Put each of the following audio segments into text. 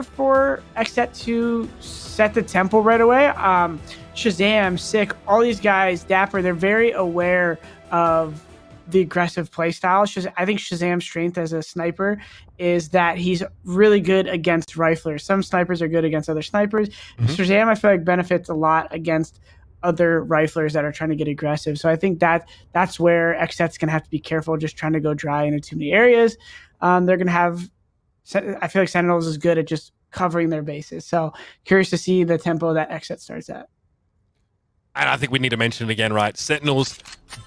for XSET to set the tempo right away. Shazam, Sick, all these guys, Dapper, they're very aware of the aggressive play style. I think Shazam's strength as a sniper is that he's really good against riflers. Some snipers are good against other snipers. Shazam, I feel like, benefits a lot against other riflers that are trying to get aggressive. So I think that's where XSET's going to have to be careful, just trying to go dry into too many areas. They're going to have, I feel like Sentinels is good at just covering their bases. So curious to see the tempo that XSET starts at. And I think we need to mention it again, right? Sentinels,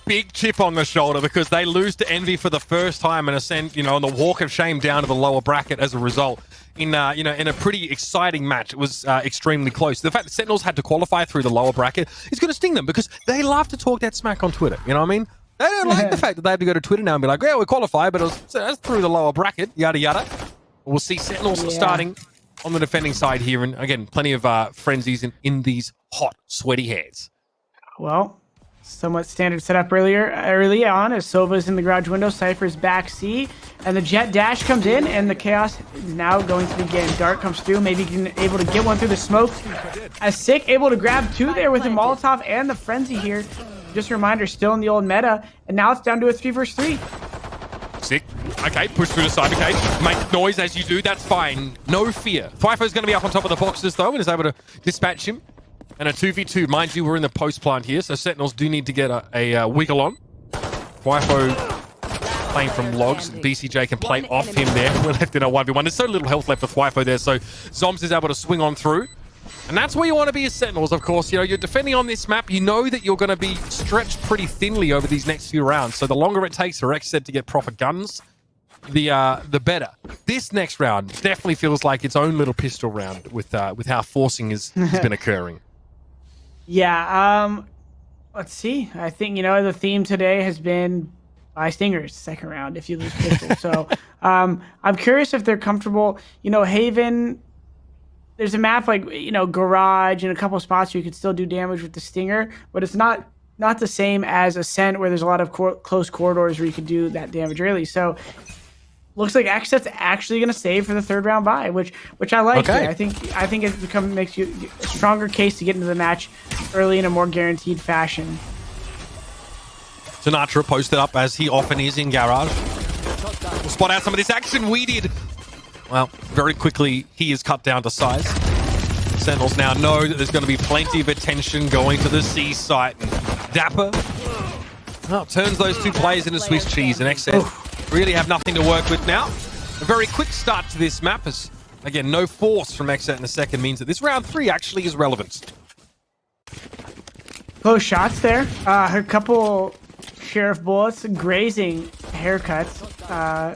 big chip on the shoulder because they lose to Envy for the first time and ascend, on the walk of shame down to the lower bracket as a result. In a pretty exciting match. It was extremely close. The fact that Sentinels had to qualify through the lower bracket is going to sting them because they love to talk that smack on Twitter. You know what I mean? They don't like the fact that they have to go to Twitter now and be like, yeah, we qualified, but that's through the lower bracket, yada, yada. We'll see Sentinels starting on the defending side here. And again, plenty of frenzies in these hot, sweaty hands. Well, somewhat standard setup early on as Sova's in the garage window, Cypher's back C, and the jet dash comes in, and the chaos is now going to begin. Dart comes through, maybe able to get one through the smoke. As Sick able to grab two there with the Molotov and the frenzy here. Just a reminder, still in the old meta, and now it's down to a 3 versus 3. Sick. Okay, push through the cyber cage. Make noise as you do, that's fine. No fear. Twyfo's going to be up on top of the boxes, though, and is able to dispatch him. And a 2v2. Mind you, we're in the post plant here, so Sentinels do need to get a wiggle on. Twyfo playing from logs. BCJ can play off him there. We're left in a 1v1. There's so little health left for Twyfo there, so Zombs is able to swing on through. And that's where you want to be as Sentinels, of course. You're defending on this map. You know that you're going to be stretched pretty thinly over these next few rounds. So the longer it takes for XSET to get proper guns, the better. This next round definitely feels like its own little pistol round with how forcing has been occurring. Yeah, let's see. I think, the theme today has been buy Stingers second round if you lose pistol. So I'm curious if they're comfortable. Haven, there's a map like, Garage and a couple spots where you could still do damage with the Stinger, but it's not the same as Ascent where there's a lot of close corridors where you could do that damage early. So looks like XSET's actually going to save for the third round bye, which I like. Okay. I think it makes you a stronger case to get into the match early in a more guaranteed fashion. Sinatra posted up as he often is in Garage. We'll spot out some of this action we did. Well, very quickly he is cut down to size. Sentinels now know that there's going to be plenty of attention going to the C site. Dapper turns those two players into Swiss cheese, and XSET really have nothing to work with now. A very quick start to this map as, again, no force from XSET in the second means that this round 3 actually is relevant. Close shots there. A couple sheriff bullets, grazing haircuts.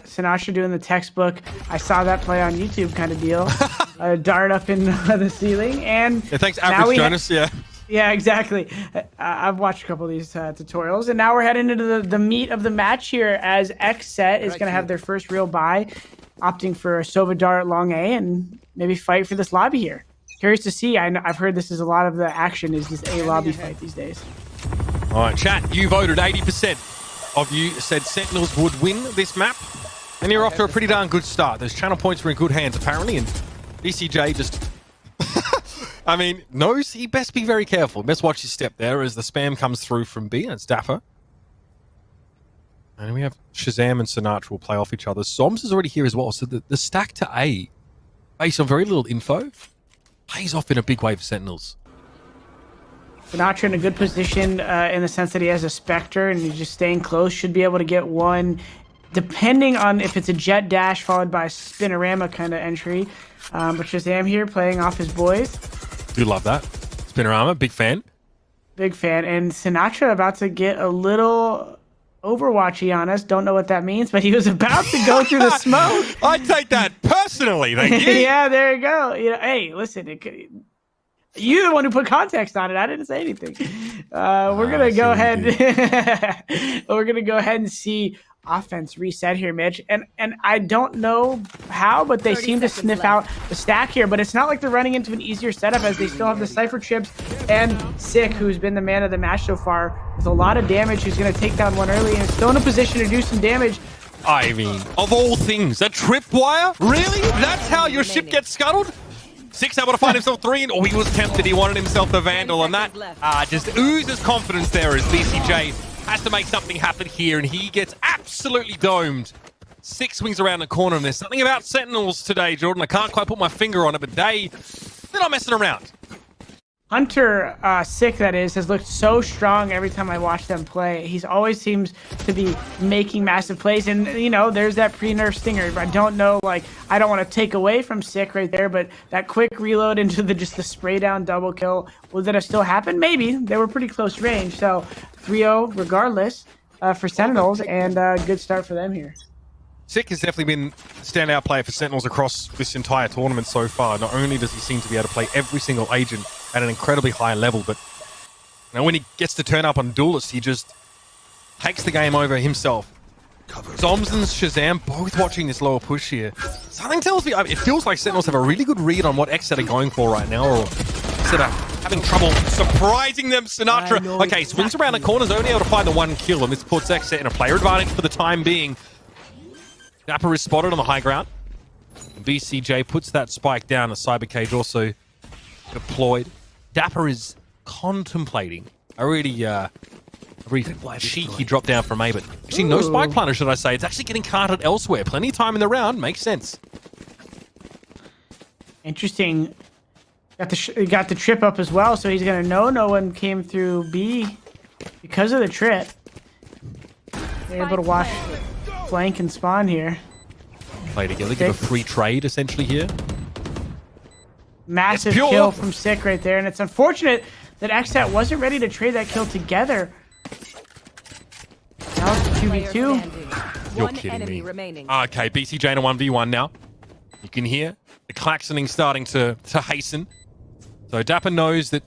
Sinatra doing the textbook, I saw that play on YouTube kind of deal. Dart up in the ceiling. And yeah, thanks, Average Jonas. Yeah, exactly. I've watched a couple of these tutorials, and now we're heading into the meat of the match here as XSET is going to have their first real bye, opting for a Sova Dart long A and maybe fight for this lobby here. Curious to see. I've heard this is a lot of the action is this A lobby fight these days. All right, chat, you voted 80% of you said Sentinels would win this map, and you're off to a pretty darn good start. Those channel points were in good hands, apparently, and BCJ just... knows he best be very careful. Best watch his step there as the spam comes through from B, and it's Dapper. And we have Shazam and Sinatra will play off each other. Soms is already here as well, so the stack to A, based on very little info, plays off in a big way for Sentinels. Sinatra in a good position in the sense that he has a Spectre, and he's just staying close, should be able to get one, depending on if it's a jet dash followed by a spinorama kind of entry. But Shazam here playing off his boys. Do love that. Spinorama, big fan. Big fan. And Sinatra about to get a little Overwatchy on us. Don't know what that means, but he was about to go through the smoke. I take that personally, thank you. Yeah, there you go. Hey, listen, you're the one who put context on it. I didn't say anything. We're gonna go ahead. We're gonna go ahead and see offense reset here, Mitch. And I don't know how, but they seem to sniff out the stack here. But it's not like they're running into an easier setup as they still have the Cypher chips and Sick, who's been the man of the match so far with a lot of damage, who's going to take down one early and is still in a position to do some damage. I mean, of all things, a tripwire? Really? That's how your ship gets scuttled? 6 able to find himself 3, oh, he was tempted. He wanted himself the Vandal, and that just oozes confidence there as BCJ has to make something happen here, and he gets absolutely domed. 6 swings around the corner, and there's something about Sentinels today, Jordan. I can't quite put my finger on it, but they're not messing around. Hunter, Sick that is, has looked so strong every time I watch them play. He's always seems to be making massive plays. And, you know, there's that pre-nerf stinger. I don't know, like, I don't want to take away from Sick right there, but that quick reload into just the spray down double kill, will that have still happened? Maybe. They were pretty close range. So 3-0 regardless for Sentinels, and good start for them here. Sick has definitely been a standout player for Sentinels across this entire tournament so far. Not only does he seem to be able to play every single agent at an incredibly high level, but you know, when he gets to turn up on Duelist, he just takes the game over himself. Zoms and Shazam both watching this lower push here. Something tells me, I mean, it feels like Sentinels have a really good read on what XSET are going for right now, or XSET are having trouble surprising them. Sinatra, okay, swings around the corners, only able to find the 1 kill, and this puts XSET in a player advantage for the time being. Dapper is spotted on the high ground. BCJ puts that spike down. A cyber cage also deployed. Dapper is contemplating a really cheeky drop down from A, but actually no spike planter, should I say. It's actually getting carted elsewhere. Plenty of time in the round. Makes sense. Interesting. Got the trip up as well, so he's going to know no one came through B because of the trip. They're able to watch flank and spawn here. Play together, give a free trade essentially here. Massive kill from Sick right there, and it's unfortunate that XSET wasn't ready to trade that kill together. Now it's a 2v2. You're kidding me. Okay, BCJ in a 1v1 now. You can hear the klaxoning starting to hasten. So Dapper knows that,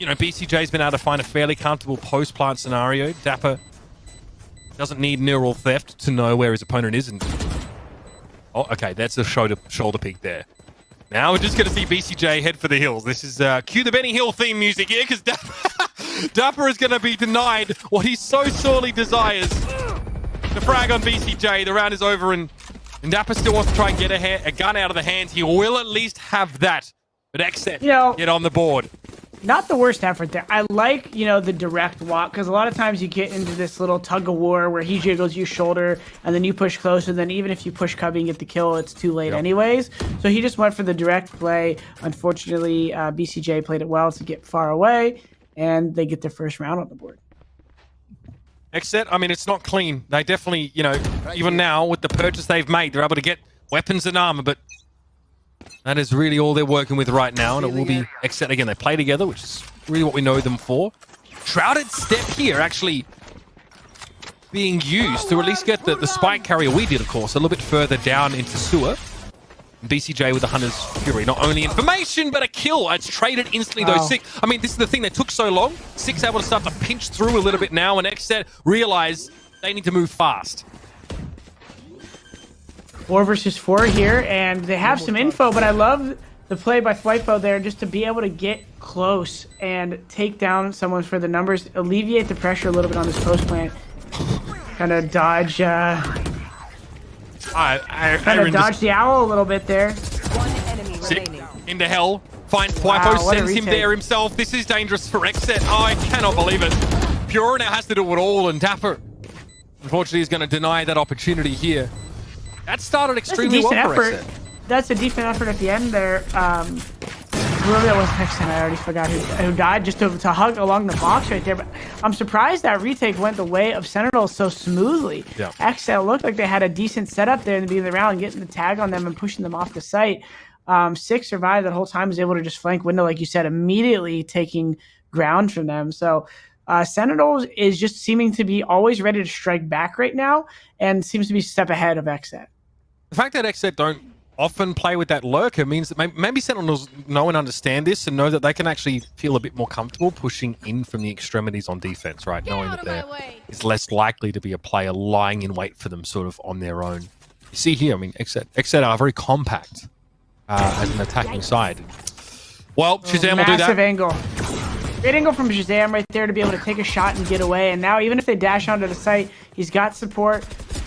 you know, BCJ's been able to find a fairly comfortable post-plant scenario. Dapper doesn't need neural theft to know where his opponent is. And oh, okay, that's a shoulder peek there. Now we're just going to see BCJ head for the hills. This is cue the Benny Hill theme music here, because Dapper is going to be denied what he so sorely desires. The frag on BCJ. The round is over, and Dapper still wants to try and get a gun out of the hands. He will at least have that. But XSET get on the board. Not the worst effort there. I like, you know, the direct walk, because a lot of times you get into this little tug of war where he jiggles you shoulder and then you push close, and then even if you push cubby and get the kill, it's too late anyways. So he just went for the direct play. Unfortunately, BCJ played it well to get far away, and they get their first round on the board. XSET, I mean, it's not clean. They definitely, you know, even now with the purchase they've made, they're able to get weapons and armor, but that is really all they're working with right now, and it will be XSET again. They play together, which is really what we know them for. Shrouded Step here actually being used to at least get the spike carrier we did, of course, a little bit further down into sewer. BCJ with the Hunter's Fury. Not only information, but a kill. It's traded instantly, though. Sick. I mean, this is the thing that took so long. Sick's able to start to pinch through a little bit now, and XSET realize they need to move fast. 4 versus 4 here, and they have some info, but I love the play by Flightbo there just to be able to get close and take down someone for the numbers, alleviate the pressure a little bit on this post plant. Kind of dodge, dodge the owl a little bit there. Sick into hell. Find Flightbo, sends him there himself. This is dangerous for XSET. Oh, I cannot believe it. Pure now has to do it all, and Dapper, unfortunately, is going to deny that opportunity here. That started extremely well for XSET. That's a decent effort at the end there. Whoever that was next time, I already forgot who died, just to hug along the box right there. But I'm surprised that retake went the way of Sentinels so smoothly. Yeah. XSET looked like they had a decent setup there in the beginning of the round, getting the tag on them and pushing them off the site. Six survived that whole time, was able to just flank window, like you said, immediately taking ground from them. So Sentinels is just seeming to be always ready to strike back right now, and seems to be a step ahead of XSET. The fact that XSET don't often play with that lurker means that maybe Sentinels know and understand this, and know that they can actually feel a bit more comfortable pushing in from the extremities on defense, right? Knowing that there is less likely to be a player lying in wait for them sort of on their own. You see here, I mean, XSET are very compact as an attacking side. Well, Shazam will do that. Massive angle. Great angle from Shazam right there to be able to take a shot and get away. And now even if they dash onto the site, he's got support.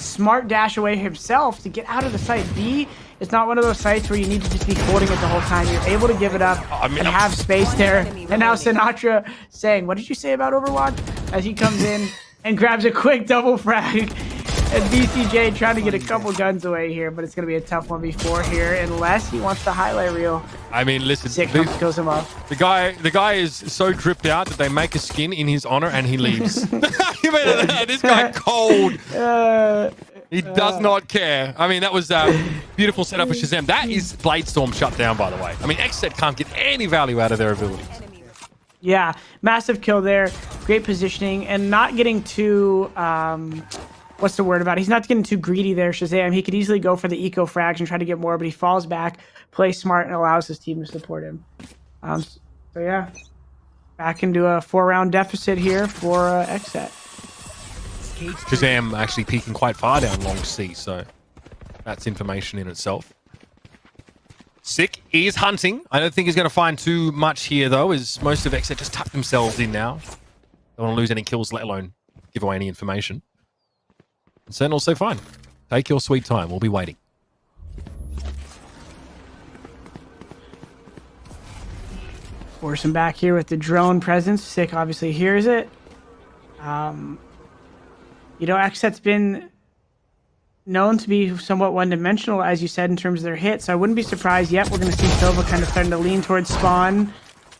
smart dash away himself to get out of the site. B is not one of those sites where you need to just be holding it the whole time. You're able to give it up and have space there. And now Sinatra saying, what did you say about Overwatch? As he comes in and grabs a quick double frag. And BCJ trying to get a couple guns away here, but it's going to be a tough 1v4 here unless he wants the highlight reel. I mean, listen, Sick kills him off. The guy is so dripped out that they make a skin in his honor and he leaves. This guy cold. He does not care. I mean, that was a beautiful setup for Shazam. That is Bladestorm shut down, by the way. I mean, XSET can't get any value out of their abilities. Yeah, massive kill there. Great positioning and not getting too... what's the word about it? He's not getting too greedy there, Shazam. He could easily go for the eco frags and try to get more, but he falls back, plays smart, and allows his team to support him. So yeah, back into a 4-round deficit here for XSET. Shazam actually peeking quite far down long C, so that's information in itself. Sick is hunting. I don't think he's going to find too much here, though, as most of XSET just tuck themselves in now. Don't want to lose any kills, let alone give away any information. Sentinels say fine. Take your sweet time. We'll be waiting. Force him back here with the drone presence. Sick obviously hears it. You know, XSET's been known to be somewhat one-dimensional, as you said, in terms of their hits. So I wouldn't be surprised yet. We're going to see Silva kind of starting to lean towards spawn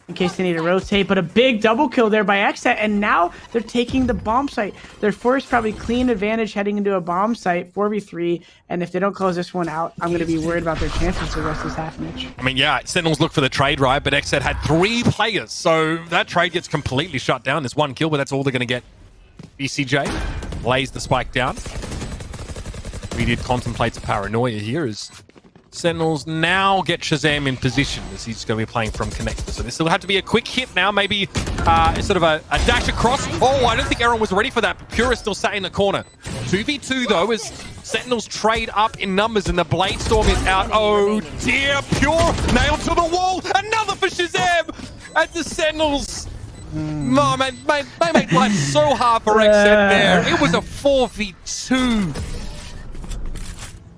in case they need to rotate. But a big double kill there by XSET, and now they're taking the bomb site. Their first probably clean advantage heading into a bomb site, 4v3, and if they don't close this one out, I'm going to be worried about their chances for the rest of this half, Mitch. I mean, yeah, Sentinels look for the trade, right? But XSET had 3 players, so that trade gets completely shut down. There's 1 kill, but that's all they're going to get. BCJ lays the spike down. We did contemplate a paranoia here as Sentinels now get Shazam in position as he's going to be playing from connector. So this will have to be a quick hit now, maybe sort of a dash across. Oh, I don't think everyone was ready for that. Pure is still sat in the corner. 2v2 though, as Sentinels trade up in numbers and the Bladestorm is out. Oh dear, Pure nailed to the wall. Another for Shazam. And the Sentinels... Oh, man, they made life so hard for XSET there. It was a 4v2.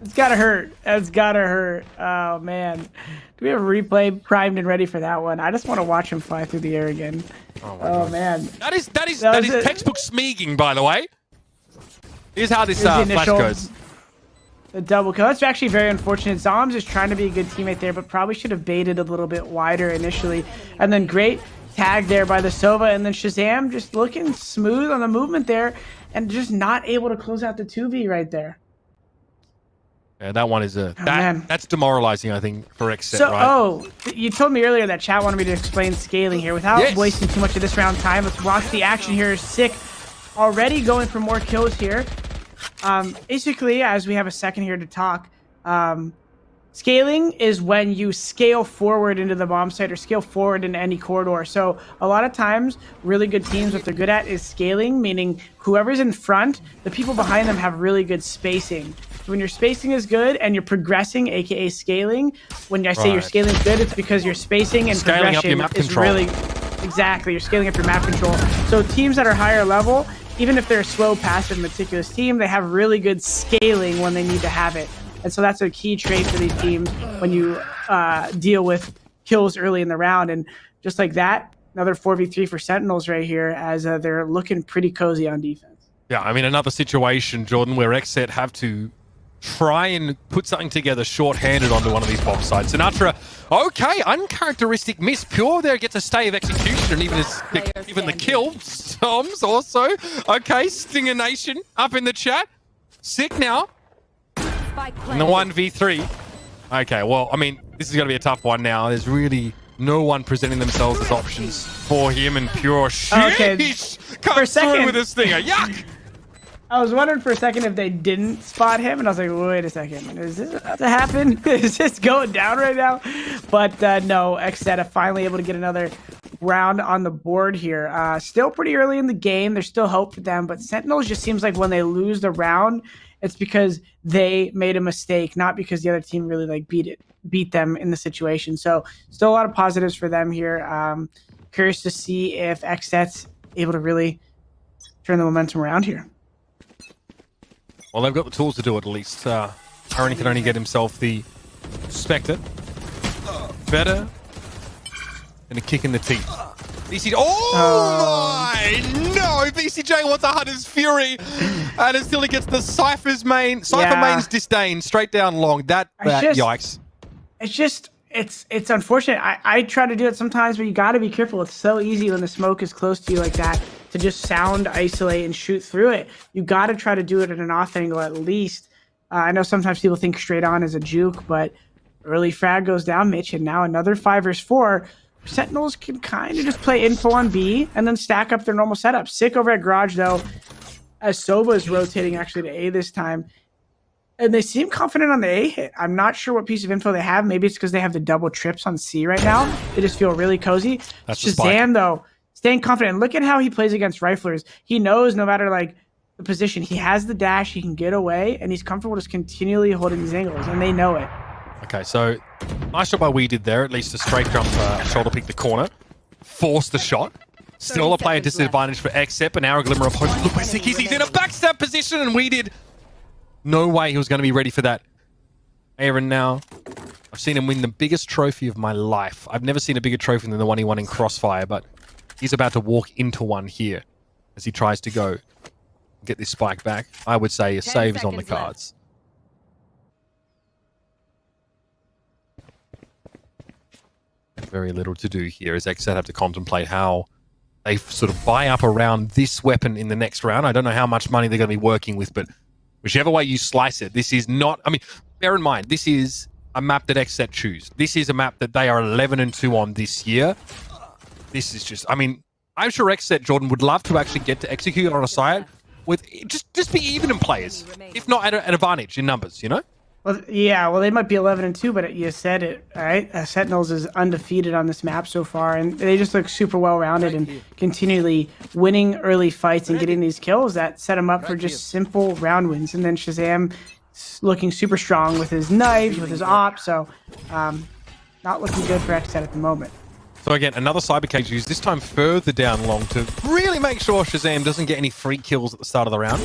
It's gotta hurt. It's gotta hurt. Oh man, do we have a replay primed and ready for that one? I just want to watch him fly through the air again. Oh man, that is textbook Smeaging, by the way. Here's how this flash goes. The double kill. That's actually very unfortunate. Zombs is trying to be a good teammate there, but probably should have baited a little bit wider initially. And then great tag there by the Sova, and then Shazam just looking smooth on the movement there, and just not able to close out the 2v right there. Yeah, that one is that's demoralizing, I think, for XSET, so, right? Oh, you told me earlier that chat wanted me to explain scaling here. Without wasting too much of this round time, let's watch the action here. Sick already going for more kills here. Basically, as we have a second here to talk, scaling is when you scale forward into the bomb site or scale forward into any corridor. So a lot of times, really good teams, what they're good at is scaling, meaning whoever's in front, the people behind them have really good spacing. So when your spacing is good and you're progressing, aka scaling, when I say your scaling is good, it's because your spacing and scaling progression up your map is control. really... Exactly, you're scaling up your map control. So teams that are higher level, even if they're a slow, passive, meticulous team, they have really good scaling when they need to have it. And so that's a key trait for these teams when you deal with kills early in the round. And just like that, another 4v3 for Sentinels right here as they're looking pretty cozy on defense. Yeah, I mean, another situation, Jordan, where XSET have to try and put something together short-handed onto one of these bomb sites. Sinatra, okay, uncharacteristic miss. Pure there gets a stay of execution, and even the kill. Storms also. Okay, Stinger Nation up in the chat. Sick now. And the 1v3. Okay, well, I mean, this is going to be a tough one now. There's really no one presenting themselves as options for him, and Pure for a second with this Stinger. Yuck! I was wondering for a second if they didn't spot him, and I was like, wait a second, is this about to happen? Is this going down right now? But no, XSET are finally able to get another round on the board here. Still pretty early in the game. There's still hope for them, but Sentinels just seems like when they lose the round, it's because they made a mistake, not because the other team really like beat them in the situation. So still a lot of positives for them here. Curious to see if XSET's able to really turn the momentum around here. Well, they've got the tools to do it, at least. Aaron can only get himself the Spectre. Better than a kick in the teeth. VCJ. Oh my! No! VCJ wants to hunt his fury. And until he gets the Cypher's main. Cypher main's disdain straight down long. Yikes. It's unfortunate. I try to do it sometimes, but you got to be careful. It's so easy when the smoke is close to you like that to just sound isolate and shoot through it. You got to try to do it at an off angle at least. I know sometimes people think straight on is a juke, but early frag goes down, Mitch, and now another 5 vs 4. Sentinels can kind of just play info on B and then stack up their normal setup. Sick over at Garage, though, as Sova is rotating actually to A this time. And they seem confident on the A hit. I'm not sure what piece of info they have. Maybe it's because they have the double trips on C right now. They just feel really cozy. That's Shazam, though, staying confident. Look at how he plays against riflers. He knows no matter like the position, he has the dash, he can get away, and he's comfortable just continually holding these angles, and they know it. Okay, so nice job by we did there. At least a straight jump, shoulder peek the corner. Force the shot. Still a player disadvantage for XSET, but now a glimmer of hope. Look where Sick is. He's in a backstab position, and we did. No way he was going to be ready for that. Aaron now. I've seen him win the biggest trophy of my life. I've never seen a bigger trophy than the one he won in Crossfire, but he's about to walk into one here as he tries to go get this spike back. I would say a save is on the cards. Very little to do here as XSET have to contemplate how they sort of buy up around this weapon in the next round. I don't know how much money they're going to be working with, but whichever way you slice it, this is not... I mean, bear in mind, this is a map that XSET choose. This is a map that they are 11-2 on this year. This is just... I mean, I'm sure XSET, Jordan, would love to actually get to execute on a site with... Just be even in players, if not at an advantage in numbers, you know? Well, yeah, well, they might be 11-2, but you said it, right? Sentinels is undefeated on this map so far, and they just look super well-rounded and continually winning early fights and getting these kills that set them up for just simple round wins. And then Shazam looking super strong with his knives, with his op, so not looking good for XSET at the moment. So again, another cyber cage used, this time further down long to really make sure Shazam doesn't get any free kills at the start of the round.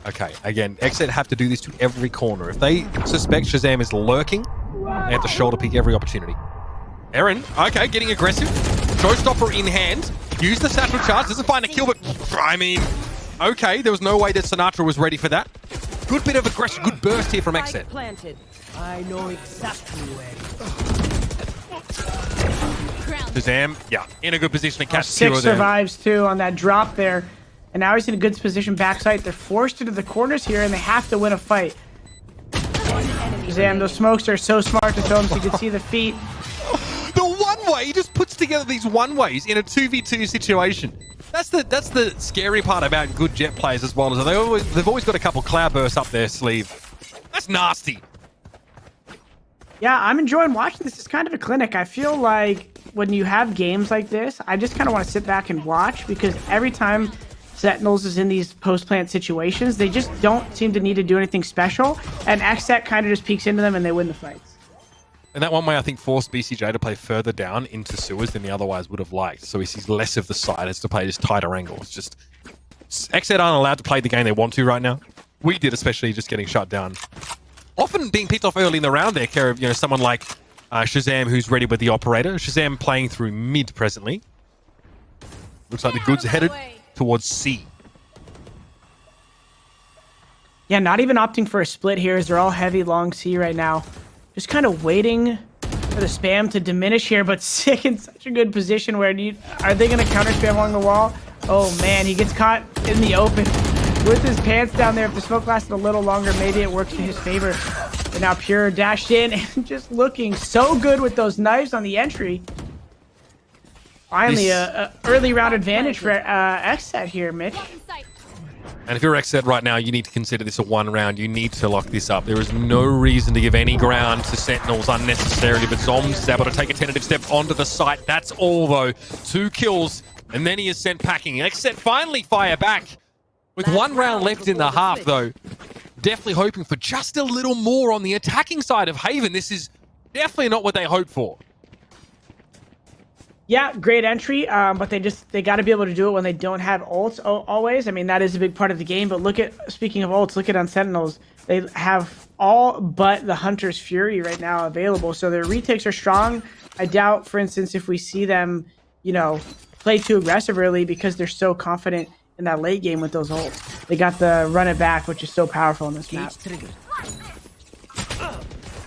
Okay, again, XSET have to do this to every corner. If they suspect Shazam is lurking, they have to shoulder peek every opportunity. Aaron, okay, getting aggressive. Showstopper in hand. Use the satchel charge. Doesn't find a kill, but I mean, okay, there was no way that Sinatra was ready for that. Good bit of aggression, good burst here from XSET. I know exactly where. Shazam, yeah, in a good position to catch Six survives too on that drop there. And now he's in a good position backside. They're forced into the corners here, and they have to win a fight. Shazam, those smokes are so smart to throw him so you can see the feet. The one-way, he just puts together these one-ways in a 2v2 situation. That's the scary part about good Jet players as well. They've always got a couple cloud bursts up their sleeve. That's nasty. Yeah, I'm enjoying watching this. It's kind of a clinic. I feel like when you have games like this, I just kind of want to sit back and watch, because every time Sentinels is in these post-plant situations, they just don't seem to need to do anything special, and XSET kind of just peeks into them and they win the fights. And that one way, I think, forced BCJ to play further down into sewers than he otherwise would have liked. So he sees less of the side, has to play just tighter angles. Just XSET aren't allowed to play the game they want to right now. We did, especially just getting shut down. Often being picked off early in the round there, care of someone like Shazam, who's ready with the operator. Shazam playing through mid presently. Looks like the goods are headed towards C. Yeah, not even opting for a split here as they're all heavy long C right now. Just kind of waiting for the spam to diminish here, but Sick in such a good position where are they going to counter spam along the wall? Oh man, he gets caught in the open with his pants down there. If the smoke lasted a little longer, maybe it works to his favor. But now Pure dashed in and just looking so good with those knives on the entry. Finally, a early round advantage for XSET here, Mitch. And if you're XSET right now, you need to consider this a one round. You need to lock this up. There is no reason to give any ground to Sentinels unnecessarily, but Zom's is able to take a tentative step onto the site. That's all, though. 2 kills, and then he is sent packing. XSET finally fire back. With 1 round left in the half, though, definitely hoping for just a little more on the attacking side of Haven. This is definitely not what they hoped for. Yeah, great entry, but they got to be able to do it when they don't have ults always. I mean, that is a big part of the game. But speaking of ults, look at on Sentinels. They have all but the Hunter's Fury right now available, so their retakes are strong. I doubt, for instance, if we see them, play too aggressive early because they're so confident in that late game with those ults. They got the run it back, which is so powerful in this map.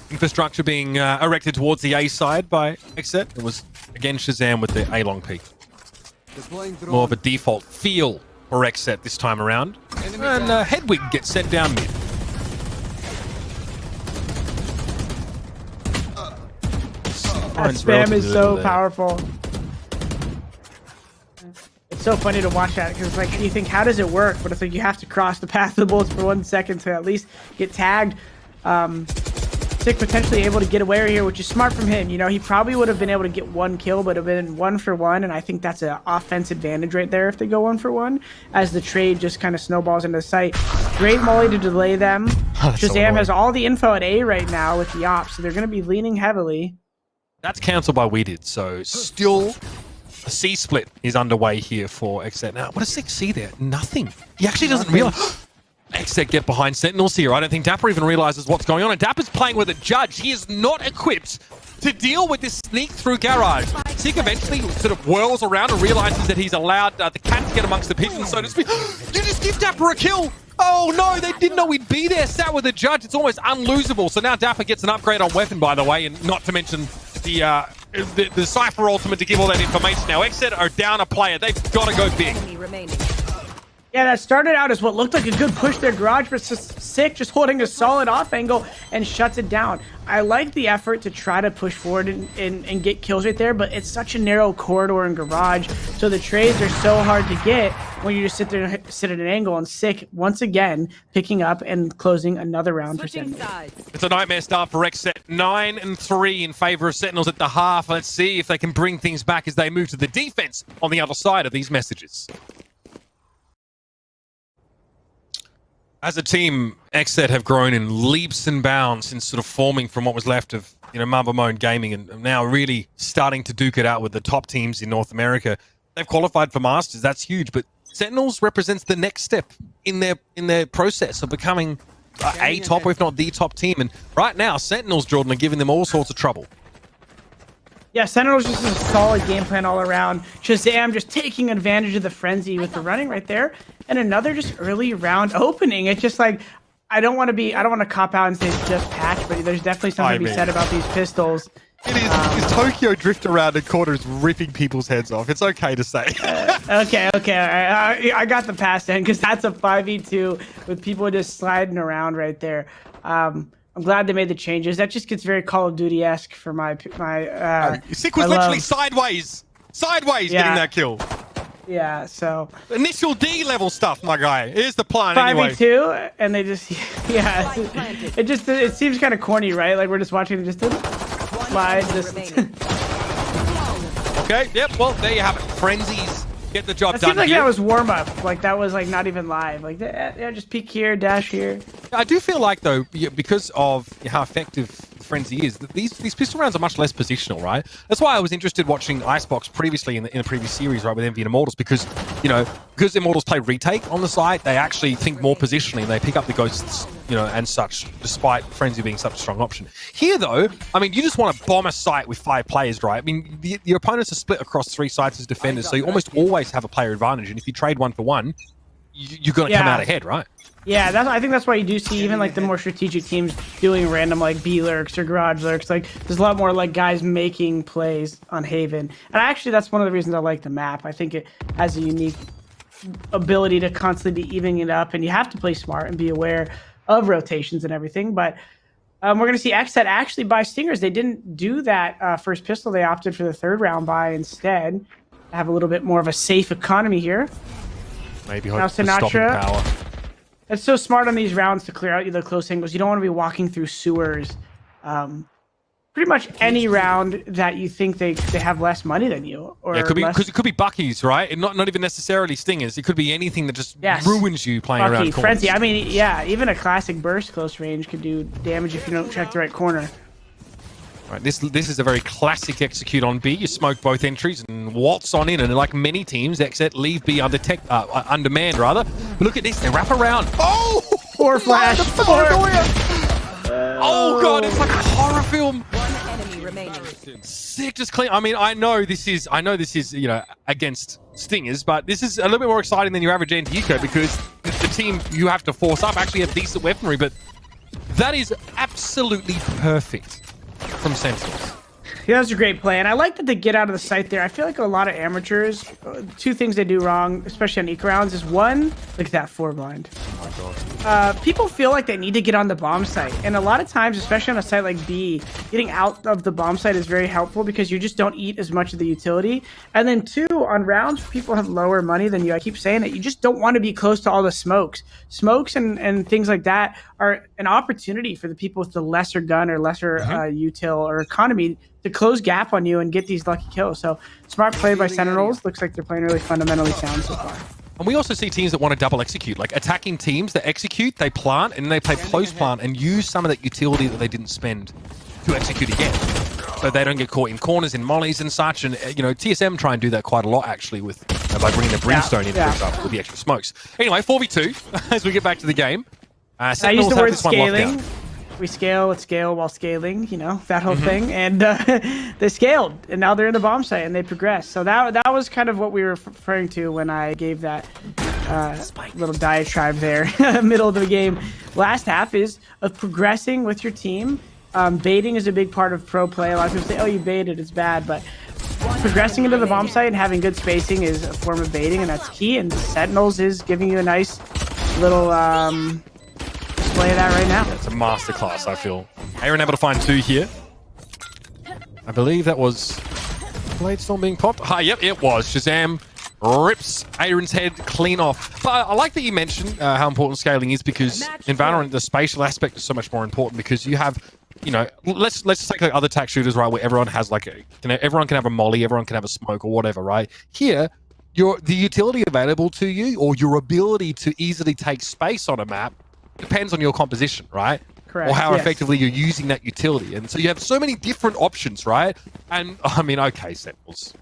Infrastructure being erected towards the A side by XSET. It was, again, Shazam with the A long peak. More of a default feel for XSET this time around. And Hedwig gets sent down mid. That spam is so powerful. It's so funny to watch that because like you think, how does it work? But it's like you have to cross the path of the bullets for 1 second to at least get tagged. Sick potentially able to get away here, which is smart from him. He probably would have been able to get 1 kill, but have been 1 for 1, and I think that's an offense advantage right there if they go 1 for 1, as the trade just kind of snowballs into the site. Great molly to delay them. Shazam has all the info at A right now with the ops, so they're going to be leaning heavily. That's cancelled by We Did, so still a C split is underway here for XSET. Now, what does Sick see there? Nothing. He actually doesn't realize. XSET get behind Sentinels here. I don't think Dapper even realizes what's going on. And Dapper's playing with a judge. He is not equipped to deal with this sneak through garage. Sick eventually sort of whirls around and realizes that he's allowed the cat to get amongst the pigeons, so to speak. You just give Dapper a kill. Oh no, they didn't know he'd be there. Sat with a judge. It's almost unlosable. So now Dapper gets an upgrade on weapon, by the way, and not to mention the Cypher ultimate to give all that information. Now XSET are down a player. They've got to go big. Yeah, that started out as what looked like a good push there, Garage, but Sick just holding a solid off angle and shuts it down. I like the effort to try to push forward and get kills right there, but it's such a narrow corridor in Garage, so the trades are so hard to get when you just sit at an angle. And Sick, once again, picking up and closing another round for Sentinels. It's a nightmare start for XSET. 9-3 in favor of Sentinels at the half. Let's see if they can bring things back as they move to the defense on the other side of these messages. As a team, XSET have grown in leaps and bounds since sort of forming from what was left of, Mamba Moan Gaming, and now really starting to duke it out with the top teams in North America. They've qualified for Masters. That's huge, but Sentinels represents the next step in their process of becoming a top, or if not the top team. And right now, Sentinels, Jordan, are giving them all sorts of trouble. Yeah, Sentinels just a solid game plan all around. Shazam just taking advantage of the frenzy with the running right there. And another just early round opening. It's just like, I don't want to cop out and say it's just patch, but there's definitely something to be said about these pistols. It is. Is Tokyo drift around in corners ripping people's heads off? It's okay to say. Okay. I got the pass then, because that's a 5v2 with people just sliding around right there. I'm glad they made the changes. That just gets very Call of Duty-esque for my Sick was literally sideways getting that kill. Yeah, so initial D level stuff, my guy. Here's the plan 5v2, anyway. and they just it seems kind of corny, right? Like we're just watching it just slide. Okay, yep. Well, there you have it. Frenzies get the job done. It seems like here. that was warm up. Like that was like not even live. Like yeah, just peek here, dash here. I do feel like though, because of how effective Frenzy is, that these pistol rounds are much less positional, right? That's why I was interested watching Icebox previously in the previous series, right, with Envy and Immortals, because because Immortals play retake on the side, they actually think more positionally and they pick up the ghosts, and such, despite Frenzy being such a strong option. Here though, I mean, you just want to bomb a site with 5 players, right? I mean, your opponents are split across 3 sites as defenders, so you almost always have a player advantage, and if you trade 1 for 1, you're going to come out ahead, right? Yeah, I think that's why you do see even like the more strategic teams doing random like B lurks or garage lurks. Like there's a lot more like guys making plays on Haven, and actually that's one of the reasons I like the map. I think it has a unique ability to constantly be evening it up, and you have to play smart and be aware of rotations and everything. But we're going to see XSET actually buy Stingers. They didn't do that first pistol. They opted for the 3rd round buy instead. Have a little bit more of a safe economy here. Maybe now Sinatra. Power. It's so smart on these rounds to clear out the close angles. You don't want to be walking through sewers. Pretty much any round that you think they have less money than you, or it could be because it could be Bucky's, right? And not even necessarily Stingers. It could be anything that just ruins you playing around corners. Frenzy. I mean, yeah, even a classic burst close range could do damage if you don't check the right corner. All right, this is a very classic execute on B. You smoke both entries and waltz on in, and like many teams, XSET leave B undermanned rather. But look at this, they wrap around. Oh! Four flash. Oh god, it's like a horror film. One enemy remaining. Sick, just clean. I mean, I know this is, you know, against Stingers, but this is a little bit more exciting than your average anti-eco because the team you have to force up actually have decent weaponry, but that is absolutely perfect from Sentinels. Yeah, that was a great play, and I like that they get out of the site there. I feel like a lot of amateurs, two things they do wrong, especially on eco rounds, is one, look at that 4 blind. Oh my god. People feel like they need to get on the bomb site, and a lot of times, especially on a site like B, getting out of the bomb site is very helpful because you just don't eat as much of the utility. And then two, on rounds, people have lower money than you. I keep saying that you just don't want to be close to all the smokes. Smokes and things like that are an opportunity for the people with the lesser gun or lesser util or economy to close gap on you and get these lucky kills. So smart play by Sentinels. Looks like they're playing really fundamentally sound so far. And we also see teams that want to double execute, like attacking teams that execute, they plant, and then they play post plant and use some of that utility that they didn't spend to execute again. So they don't get caught in corners, in mollies and such. And, you know, TSM try and do that quite a lot, actually, with by bringing the brimstone in, for example, with the extra smokes. Anyway, 4v2 as we get back to the game. I use the word scaling. We scale with scale while scaling, you know, that whole thing. And they scaled, and now they're in the bomb site, and they progressed. So that was kind of what we were referring to when I gave that little diatribe there, middle of the game. Last half is of progressing with your team. Baiting is a big part of pro play. A lot of people say, oh, you baited, it's bad. But progressing into the bomb site and having good spacing is a form of baiting, and that's key. And Sentinels is giving you a nice little... display of that right now. It's a masterclass, I feel. Aaron able to find 2 here. I believe that was Blade Storm being popped. Hi, yep, it was. Shazam rips Aaron's head clean off. But I like that you mentioned how important scaling is because in Valorant, the spatial aspect is so much more important because you have, you know, let's take like other tac shooters, right, where everyone has like everyone can have a molly, everyone can have a smoke or whatever, right? Here, the utility available to you or your ability to easily take space on a map depends on your composition, right? Correct. Or how effectively you're using that utility. And so you have so many different options, right? And I mean, okay, Sentinels.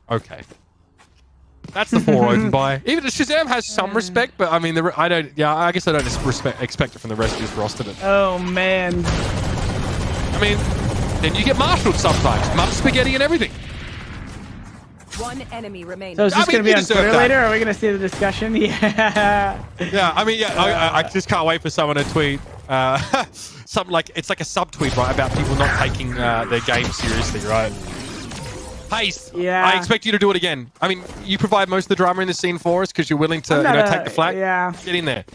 Okay. That's the 4 open by. Even Shazam has some respect, but I mean, I guess I don't expect it from the rest of his roster. Oh, man. I mean, then you get marshaled sometimes. Mud spaghetti and everything. One enemy remaining. So is this going to be on Twitter later? Or are we going to see the discussion? Yeah. Yeah, I mean, I just can't wait for someone to tweet something like, it's like a subtweet, right, about people not taking their game seriously, right? Hey, I expect you to do it again. I mean, you provide most of the drama in the scene for us because you're willing to, take the flag. Yeah. Get in there.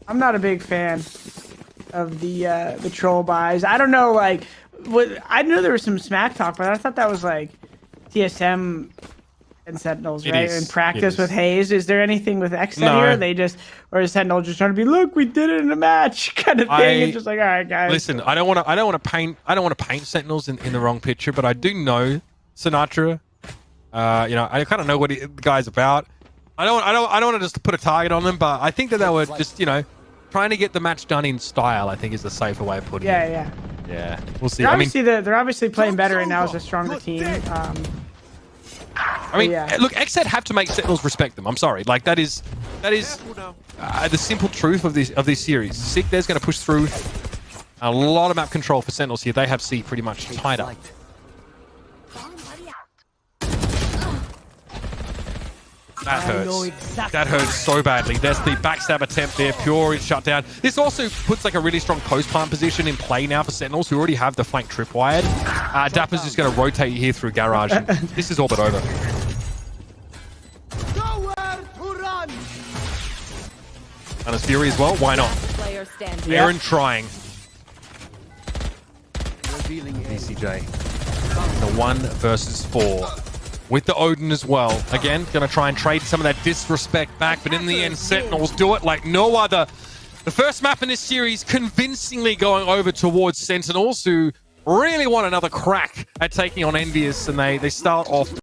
I'm not a big fan of the troll buys. I don't know, like, I knew there was some smack talk, but I thought that was like TSM and Sentinels, right? In practice with Hayes. Is there anything with XSET here? Or is Sentinel just trying to be, look, we did it in a match kind of thing? And just like, all right, guys. Listen, I don't want to paint Sentinels in the wrong picture, but I do know Sinatra. You know, I kind of know what the guy's about. I don't want to just put a target on them, but I think that they were just, you know, trying to get the match done in style, I think is the safer way of putting it. Yeah, we'll see. They're obviously playing better right now as a stronger team. I mean, look, XSET have to make Sentinels respect them. I'm sorry, like that is the simple truth of this series. Sick, there's going to push through a lot of map control for Sentinels here. They have C pretty much tied up. That hurts. That hurts so badly. There's the backstab attempt there. Pure is shut down. This also puts like a really strong post-plant position in play now for Sentinels, who already have the flank tripwired. Dapper's just going to rotate here through Garage. And this is all but over. And it's Fury as well. Why not? Aaron trying. VCJ. The 1 versus 4. With the Odin as well. Again, going to try and trade some of that disrespect back, but in the end, Sentinels do it like no other. The first map in this series convincingly going over towards Sentinels, who really want another crack at taking on Envious, and they start off